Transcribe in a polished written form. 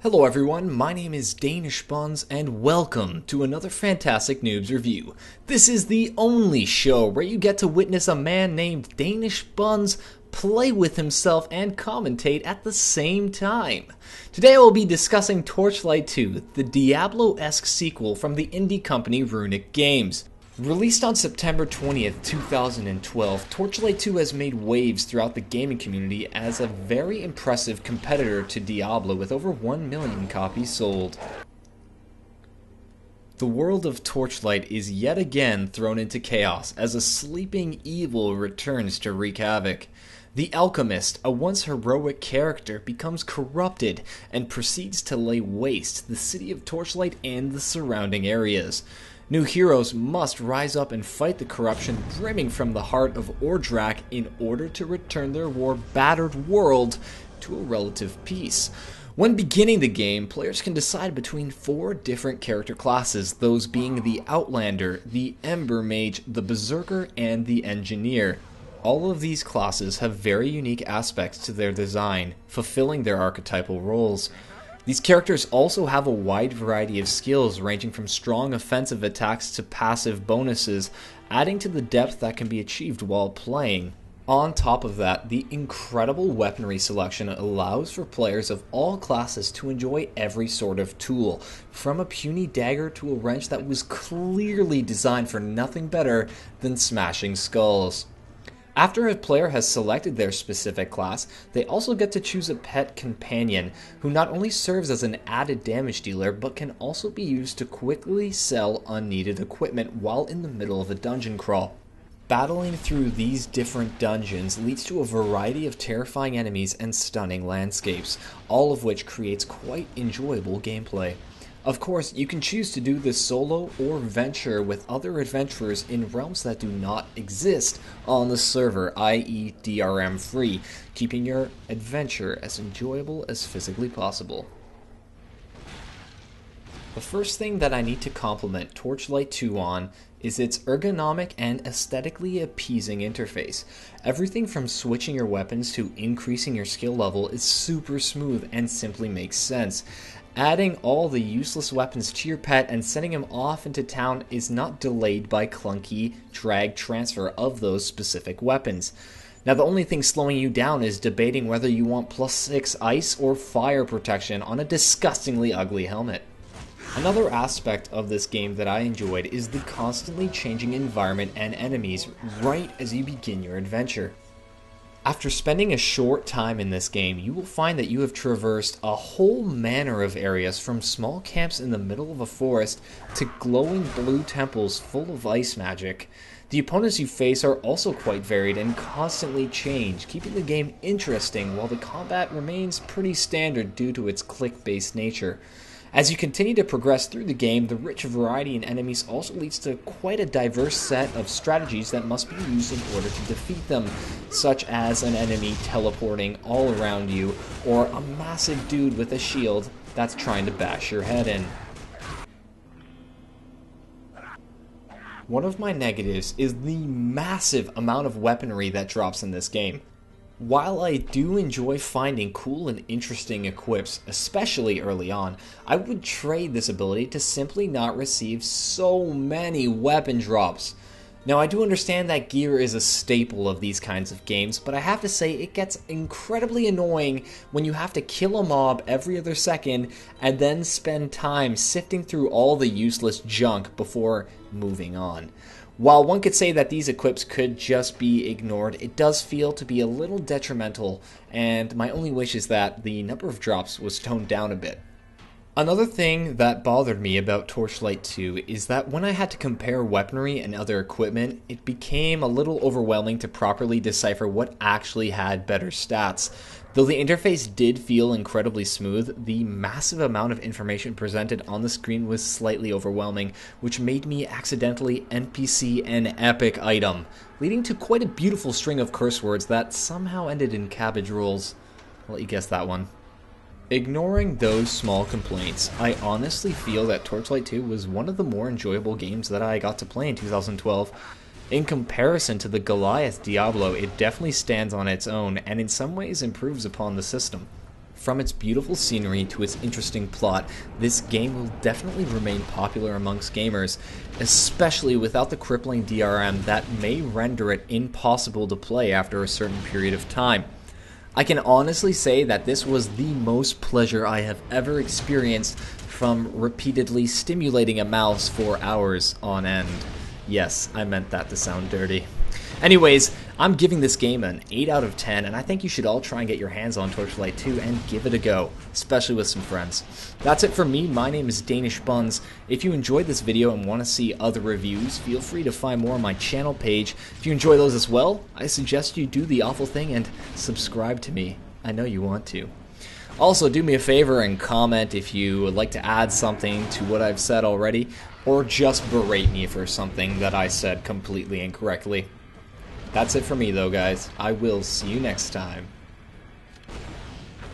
Hello everyone, my name is Danish Buns and welcome to another fantastic Noobs review. This is the only show where you get to witness a man named Danish Buns play with himself and commentate at the same time. Today I will be discussing Torchlight 2, the Diablo-esque sequel from the indie company Runic Games. Released on September 20th, 2012, Torchlight 2 has made waves throughout the gaming community as a very impressive competitor to Diablo with over 1 million copies sold. The world of Torchlight is yet again thrown into chaos as a sleeping evil returns to wreak havoc. The Alchemist, a once heroic character, becomes corrupted and proceeds to lay waste the city of Torchlight and the surrounding areas. New heroes must rise up and fight the corruption brimming from the heart of Ordrak in order to return their war-battered world to a relative peace. When beginning the game, players can decide between 4 different character classes, those being the Outlander, the Ember Mage, the Berserker, and the Engineer. All of these classes have very unique aspects to their design, fulfilling their archetypal roles. These characters also have a wide variety of skills ranging from strong offensive attacks to passive bonuses, adding to the depth that can be achieved while playing. On top of that, the incredible weaponry selection allows for players of all classes to enjoy every sort of tool, from a puny dagger to a wrench that was clearly designed for nothing better than smashing skulls. After a player has selected their specific class, they also get to choose a pet companion, who not only serves as an added damage dealer, but can also be used to quickly sell unneeded equipment while in the middle of a dungeon crawl. Battling through these different dungeons leads to a variety of terrifying enemies and stunning landscapes, all of which creates quite enjoyable gameplay. Of course, you can choose to do this solo or venture with other adventurers in realms that do not exist on the server, i.e. DRM free, keeping your adventure as enjoyable as physically possible. The first thing that I need to compliment Torchlight 2 on is its ergonomic and aesthetically appeasing interface. Everything from switching your weapons to increasing your skill level is super smooth and simply makes sense. Adding all the useless weapons to your pet and sending him off into town is not delayed by clunky drag transfer of those specific weapons. Now the only thing slowing you down is debating whether you want +6 ice or fire protection on a disgustingly ugly helmet. Another aspect of this game that I enjoyed is the constantly changing environment and enemies right as you begin your adventure. After spending a short time in this game, you will find that you have traversed a whole manner of areas, from small camps in the middle of a forest to glowing blue temples full of ice magic. The opponents you face are also quite varied and constantly change, keeping the game interesting while the combat remains pretty standard due to its click-based nature. As you continue to progress through the game, the rich variety in enemies also leads to quite a diverse set of strategies that must be used in order to defeat them, such as an enemy teleporting all around you, or a massive dude with a shield that's trying to bash your head in. One of my negatives is the massive amount of weaponry that drops in this game. While I do enjoy finding cool and interesting equips, especially early on, I would trade this ability to simply not receive so many weapon drops. Now I do understand that gear is a staple of these kinds of games, but I have to say it gets incredibly annoying when you have to kill a mob every other second and then spend time sifting through all the useless junk before moving on. While one could say that these equips could just be ignored, it does feel to be a little detrimental, and my only wish is that the number of drops was toned down a bit. Another thing that bothered me about Torchlight 2 is that when I had to compare weaponry and other equipment, it became a little overwhelming to properly decipher what actually had better stats. Though the interface did feel incredibly smooth, the massive amount of information presented on the screen was slightly overwhelming, which made me accidentally NPC an epic item, leading to quite a beautiful string of curse words that somehow ended in cabbage rolls. I'll let you guess that one. Ignoring those small complaints, I honestly feel that Torchlight 2 was one of the more enjoyable games that I got to play in 2012. In comparison to the Goliath Diablo, it definitely stands on its own and in some ways improves upon the system. From its beautiful scenery to its interesting plot, this game will definitely remain popular amongst gamers, especially without the crippling DRM that may render it impossible to play after a certain period of time. I can honestly say that this was the most pleasure I have ever experienced from repeatedly stimulating a mouse for hours on end. Yes, I meant that to sound dirty. Anyways, I'm giving this game an 8 out of 10, and I think you should all try and get your hands on Torchlight 2 and give it a go, especially with some friends. That's it from me. My name is Danish Buns. If you enjoyed this video and want to see other reviews, feel free to find more on my channel page. If you enjoy those as well, I suggest you do the awful thing and subscribe to me. I know you want to. Also, do me a favor and comment if you would like to add something to what I've said already, or just berate me for something that I said completely incorrectly. That's it for me though, guys. I will see you next time.